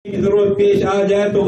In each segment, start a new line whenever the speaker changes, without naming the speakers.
ضرورت پیش آ جائے تو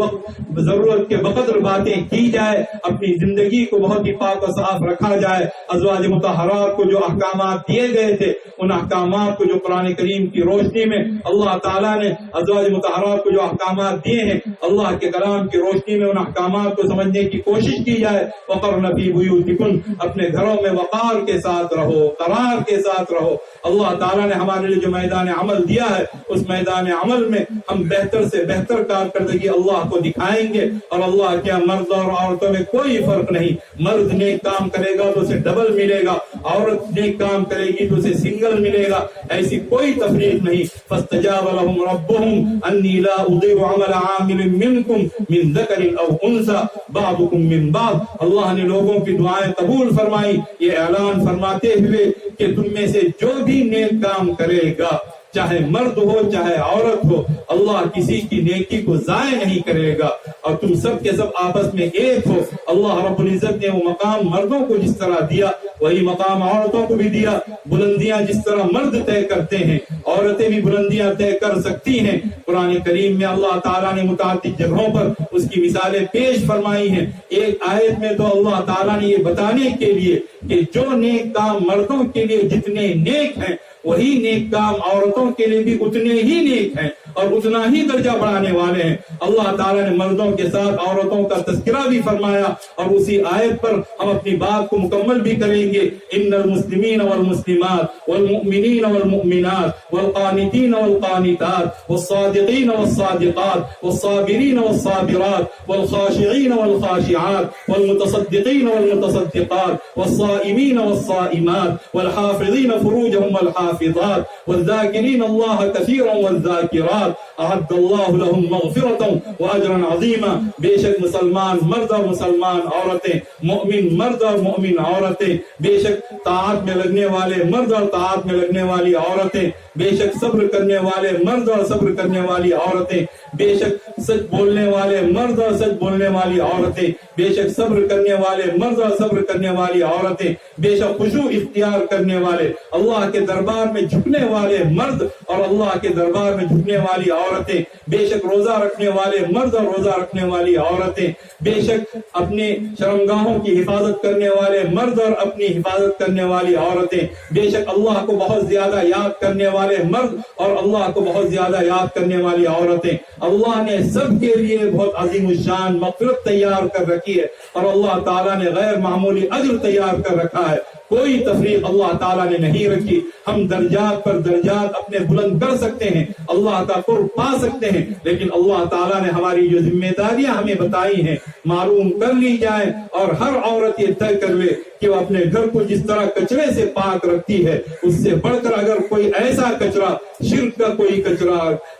ضرورت کے بقدر باتیں کی جائے، اپنی زندگی کو بہت ہی پاک و صاف رکھا جائے۔ ازواج مطہرات کو جو احکامات دیے گئے تھے ان احکامات کو جو قرآن کریم کی روشنی میں اللہ تعالیٰ نے ازواج مطہرات کو جو احکامات دیے ہیں اللہ کے کلام کی روشنی میں ان احکامات کو سمجھنے کی کوشش کی جائے۔ وقرن فی بیوتکن، اپنے گھروں میں وقار کے ساتھ رہو، قرار کے ساتھ رہو۔ اللہ تعالیٰ نے ہمارے لیے جو میدان عمل دیا ہے اس میدان عمل میں ہم بہتر سے بہتر کارکردگی اللہ کو دکھائیں گے، اور اللہ کیا مرد اور عورتوں میں کوئی فرق نہیں۔ مرد نیک کام کرے گا تو اسے ڈبل ملے گا، عورت نیک کام کرے گی تو اسے سنگل ملے گا، ایسی کوئی تفریق نہیں۔ فاستجاب لهم ربهم انی لا اضيع عمل عامل منکم من ذکر او انثى بعضکم من بعض۔ اللہ نے لوگوں کی دعائیں قبول فرمائی، یہ اعلان فرماتے ہوئے کہ تم میں سے جو بھی نیک کام کرے گا، چاہے مرد ہو چاہے عورت ہو، اللہ کسی کی نیکی کو ضائع نہیں کرے گا، اور تم سب کے سب آپس میں ایک ہو۔ اللہ رب العزت نے وہ مقام مردوں کو جس طرح دیا وہی مقام عورتوں کو بھی دیا۔ بلندیاں جس طرح مرد طے کرتے ہیں عورتیں بھی بلندیاں طے کر سکتی ہیں۔ قرآن کریم میں اللہ تعالیٰ نے متعدد جگہوں پر اس کی مثالیں پیش فرمائی ہیں۔ ایک آیت میں تو اللہ تعالیٰ نے یہ بتانے کے لیے کہ جو نیک کام مردوں کے لیے جتنے نیک ہیں وہی نیک کام عورتوں کے لیے بھی اتنے ہی نیک ہیں اور اتنا ہی درجہ بڑھانے والے ہیں۔ اللہ تعالیٰ نے مردوں کے ساتھ عورتوں کا تذکرہ بھی فرمایا، اور اسی آیت پر ہم اپنی بات کو مکمل بھی کریں گے۔ ان المسلمین والمسلمات والمؤمنین والمؤمنات والقانتین والقانتات والصادقین والصادقات والصابرین والصابرات والخاشعین والخاشعات والمتصدقین والمتصدقات والصائمین والصائمات والحافظین فروجهم والحافظات والذاکرین اللہ کثیرا والذاکرات اعد اللہ لهم مغفرة واجرا عظیما۔ بے شک مسلمان مرد اور مسلمان عورتیں، مومن مرد اور مومن عورتیں، بے شک طاعت میں لگنے والے مرد اور طاعت میں لگنے والی عورتیں، بے شک صبر کرنے والے مرد اور صبر کرنے والی عورتیں، بے شک سچ بولنے والے مرد اور سچ بولنے والی عورتیں، بے شک صبر کرنے والے مرد اور صبر کرنے والی عورتیں، بے شک خشوع اختیار کرنے والے اللہ کے دربار میں جھکنے والے مرد اور اللہ کے دربار میں جھکنے والی عورتیں، بے شک روزہ رکھنے والے مرد اور روزہ رکھنے والی عورتیں، بے شک اپنے شرمگاہوں کی حفاظت کرنے والے مرد اور اپنی حفاظت کرنے والی عورتیں، بے شک اللہ کو بہت زیادہ یاد کرنے والے مرد اور اللہ کو بہت زیادہ یاد کرنے والی عورتیں۔ اللہ نے سب کے لیے بہت عظیم الشان مغفرت تیار کر رکھی ہے، اور اللہ تعالیٰ نے غیر معمولی اجر تیار کر رکھا ہے۔ کوئی تفریق اللہ تعالیٰ نے نہیں رکھی۔ ہم درجات پر درجات اپنے بلند کر سکتے ہیں، اللہ کا قرب پا سکتے ہیں، لیکن اللہ تعالیٰ نے ہماری جو ذمہ داریاں ہمیں بتائی ہیں معلوم کر لی جائیں، اور ہر عورت یہ طے کر لے کہ وہ اپنے گھر کو جس طرح کچرے سے پاک رکھتی ہے اس سے بڑھ کر اگر کوئی ایسا کچرا، شرک کا کوئی کچرا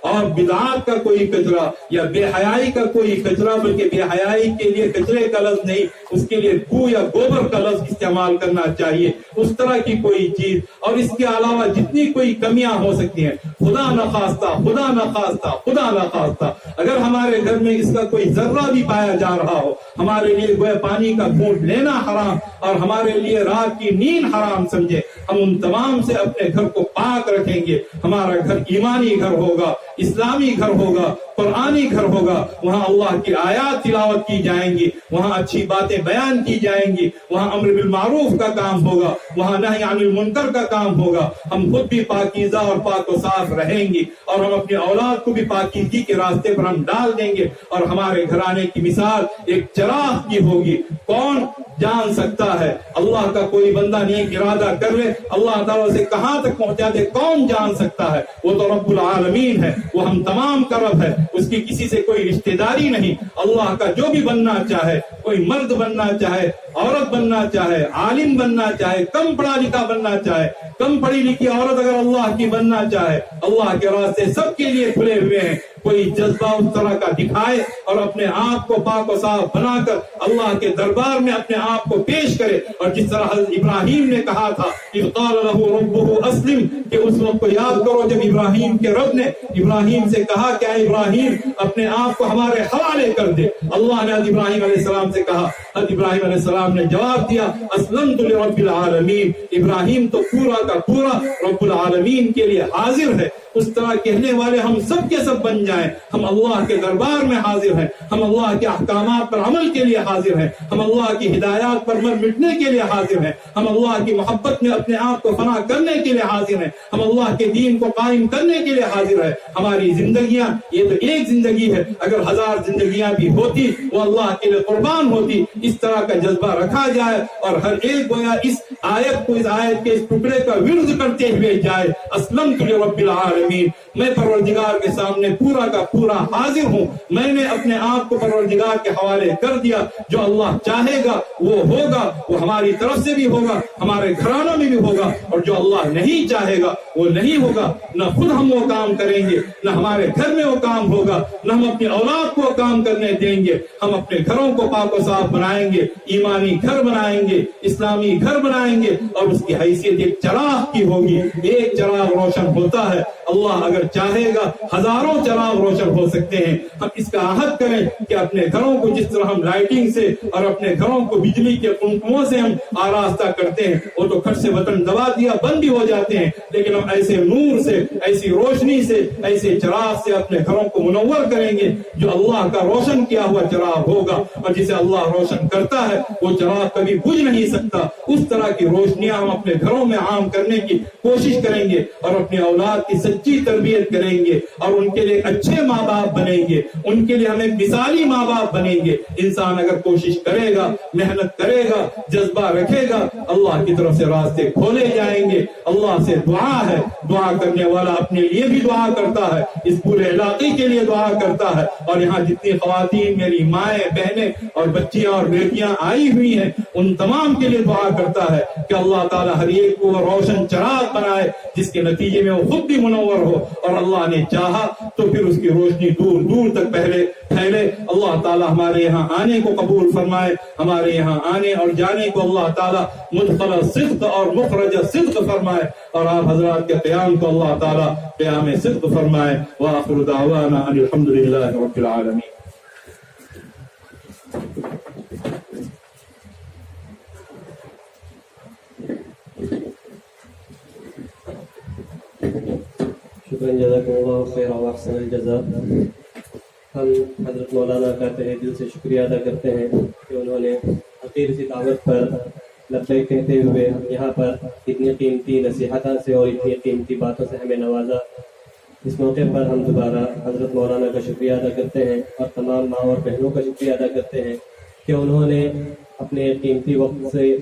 اور بدعات کا کوئی کچرا یا بے حیائی کا کوئی کچرا، بلکہ بے حیائی کے لیے کچرے کا لفظ نہیں، اس کے لیے گو یا گوبر کا لفظ استعمال کرنا چاہیے، اس طرح کی کوئی چیز، اور اس کے علاوہ جتنی کوئی کمیاں ہو سکتی ہیں، خدا نخواستہ خدا نخواستہ خدا نخواستہ اگر ہمارے گھر میں اس کا کوئی ذرہ بھی پایا جا رہا ہو، ہمارے لیے گویا پانی کا گھونٹ لینا حرام اور ہمارے لیے رات کی نیند حرام سمجھے، ہم ان تمام سے اپنے گھر کو پاک رکھیں گے۔ ہمارا گھر ایمانی گھر ہوگا، اسلامی گھر ہوگا، قرآنی گھر ہوگا، وہاں اللہ کی آیات تلاوت کی جائیں گی، وہاں اچھی باتیں بیان کی جائیں گی، وہاں امر بالمعروف کا کام ہوگا، وہاں نہی عن المنکر کا کام ہوگا، ہم خود بھی پاکیزہ اور پاک و صاف رہیں گی، اور ہم اپنے اولاد کو بھی پاکیزگی کے راستے پر ہم ڈال دیں گے، اور ہمارے گھرانے کی مثال ایک چراغ کی ہوگی۔ کون جان سکتا ہے اللہ کا کوئی بندہ نیک ارادہ کر لے اللہ تعالیٰ سے کہاں تک پہنچا دے، کون جان سکتا ہے؟ وہ تو رب العالمین ہے، وہ ہم تمام کا رب ہے، اس کی کسی سے کوئی رشتہ داری نہیں۔ اللہ کا جو بھی بننا چاہے، کوئی مرد بننا چاہے، عورت بننا چاہے، عالم بننا چاہے، کم پڑھا لکھا بننا چاہے، کم پڑھی لکھی عورت اگر اللہ کی بننا چاہے، اللہ کے راستے سب کے لیے کھلے ہوئے ہیں۔ کوئی جذبہ اس طرح کا دکھائے اور اپنے آپ کو پاک و صاف بنا کر اللہ کے دربار میں اپنے آپ کو پیش کرے، اور جس طرح حضرت ابراہیم نے کہا تھا اذ قال له ربه اسلم، کہ اس وقت کو یاد کرو جب ابراہیم کے رب نے ابراہیم سے کہا کہ اے ابراہیم اپنے آپ کو ہمارے حوالے کر دے۔ اللہ نے حضرت ابراہیم علیہ السلام سے کہا، حضرت ابراہیم علیہ السلام نے جواب دیا اسلمت لرب العالمین۔ ابراہیم تو پورا کا پورا رب العالمین کے لیے حاضر ہے۔ اس طرح کہنے والے ہم سب کے سب بن جائیں. ہم اللہ کے دربار میں حاضر ہیں, ہم اللہ کے احکامات پر عمل کے لیے حاضر ہیں, ہم اللہ کی ہدایات پر مر مٹنے کے لیے حاضر ہیں, ہم اللہ کی محبت میں اپنے آپ کو فنا کرنے کے لیے حاضر ہیں, ہم اللہ کے دین کو قائم کرنے کے لیے حاضر ہیں. ہماری زندگیاں, یہ تو ایک زندگی ہے, اگر 1000 زندگیاں بھی ہوتی وہ اللہ کے لیے قربان ہوتی. اس طرح کا جذبہ رکھا جائے اور ہر ایک گویا اس آیت کو, اس آیت کے اس ٹکڑے کا ورد کرتے ہوئے جائے, اسلمت لرب العالمین, میں پروردگار کے سامنے پورا کا پورا حاضر ہوں, میں نے اپنے آپ کو پروردگار کے حوالے کر دیا. جو اللہ چاہے گا وہ ہوگا, وہ ہماری طرف سے بھی ہوگا, ہمارے گھرانوں میں بھی ہوگا, اور جو اللہ نہیں چاہے گا وہ نہیں ہوگا. نہ خود ہم وہ کام کریں گے, نہ ہمارے گھر میں وہ کام ہوگا, نہ ہم اپنی اولاد کو کام کرنے دیں گے. ہم اپنے گھروں کو پاک و صاف بنائیں گے, ایمانی گھر بنائیں گے, اسلامی گھر بنائیں گے, اور اس کی حیثیت ایک چراغ کی ہوگی. ایک چراغ روشن ہوتا ہے, اللہ اگر چاہے گا ہزاروں چراغ روشن ہو سکتے ہیں. ہم اس کا عہد کریں کہ اپنے گھروں کو جس طرح ہم لائٹنگ سے اور اپنے گھروں کو بجلی کے کنکوؤں سے ہم آراستہ کرتے ہیں, وہ تو کھٹ سے بٹن دبا دیا بند بھی ہو جاتے ہیں, لیکن ہم ایسے نور سے, ایسی روشنی سے, ایسے چراغ سے اپنے گھروں کو منور کریں گے جو اللہ کا روشن کیا ہوا چراغ ہوگا, اور جسے اللہ روشن کرتا ہے وہ چراغ کبھی بجھ نہیں سکتا. اس طرح کی روشنیاں ہم اپنے گھروں میں عام کرنے کی کوشش کریں گے, اور اپنی اولاد کی سچی تربیت کریں گے, اور ان کے لیے اچھے ماں باپ بنیں گے, ان کے لیے ہمیں مثالی ماں باپ بنیں گے. انسان اگر کوشش کرے گا, محنت کرے گا, جذبہ رکھے گا, اللہ کی طرف سے راستے کھولے جائیں گے. اللہ سے دعا ہے, دعا کرنے والا اپنے لیے بھی دعا کرتا ہے, اس پورے علاقے کے لیے دعا کرتا ہے, اور یہاں جتنی خواتین, میری مائیں, بہنیں اور بچیاں اور بیٹیاں آئی ہوئی ہیں, ان تمام کے لیے دعا کرتا ہے کہ اللہ تعالیٰ ہر ایک کو روشن چراغ بنائے, جس کے نتیجے میں وہ خود بھی منور ہو, اور اللہ نے چاہا تو پھر اس کی روشنی دور دور تک پھیلے. اللہ تعالیٰ ہمارے یہاں آنے کو قبول فرمائے, ہمارے یہاں آنے اور جانے کو اللہ تعالیٰ مدخل صدق اور مخرج صدق فرمائے, اور آپ حضرات کے قیام کو اللہ تعالیٰ قیام صدق فرمائے. وآخر دعوانا ان الحمد للہ رب العالمین.
شکرا جزاکم اللہ خیر و احسن الجزاء. ہم حضرت مولانا کا تہہ دل سے شکریہ ادا کرتے ہیں کہ انہوں نے حقیر سی دعوت پر لبیک کہتے ہوئے یہاں پر اتنی قیمتی نصیحتوں سے اور اتنی قیمتی باتوں سے ہمیں نوازا. اس موقع پر ہم دوبارہ حضرت مولانا کا شکریہ ادا کرتے ہیں, اور تمام ماں اور بہنوں کا شکریہ ادا کرتے ہیں کہ انہوں نے اپنے قیمتی وقت سے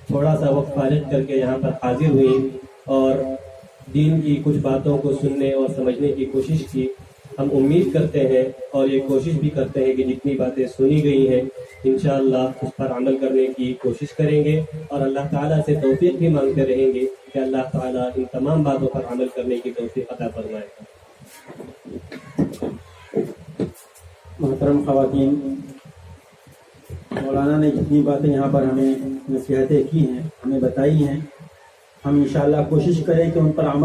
تھوڑا سا وقت فارغ کر کے یہاں پر حاضر ہوئی اور دین کی کچھ باتوں کو سننے اور سمجھنے کی کوشش کی. ہم امید کرتے ہیں اور یہ کوشش بھی کرتے ہیں کہ جتنی باتیں سنی گئی ہیں انشاءاللہ اس پر عمل کرنے کی کوشش کریں گے, اور اللہ تعالیٰ سے توفیق بھی مانگتے رہیں گے کہ اللہ تعالیٰ ان تمام باتوں پر عمل کرنے کی توفیق عطا فرمائے.
محترم خواتین, مولانا نے جتنی باتیں یہاں پر ہمیں نصیحتیں کی ہیں, ہمیں بتائی ہیں, ہم انشاءاللہ کوشش کریں کہ ان پر عمل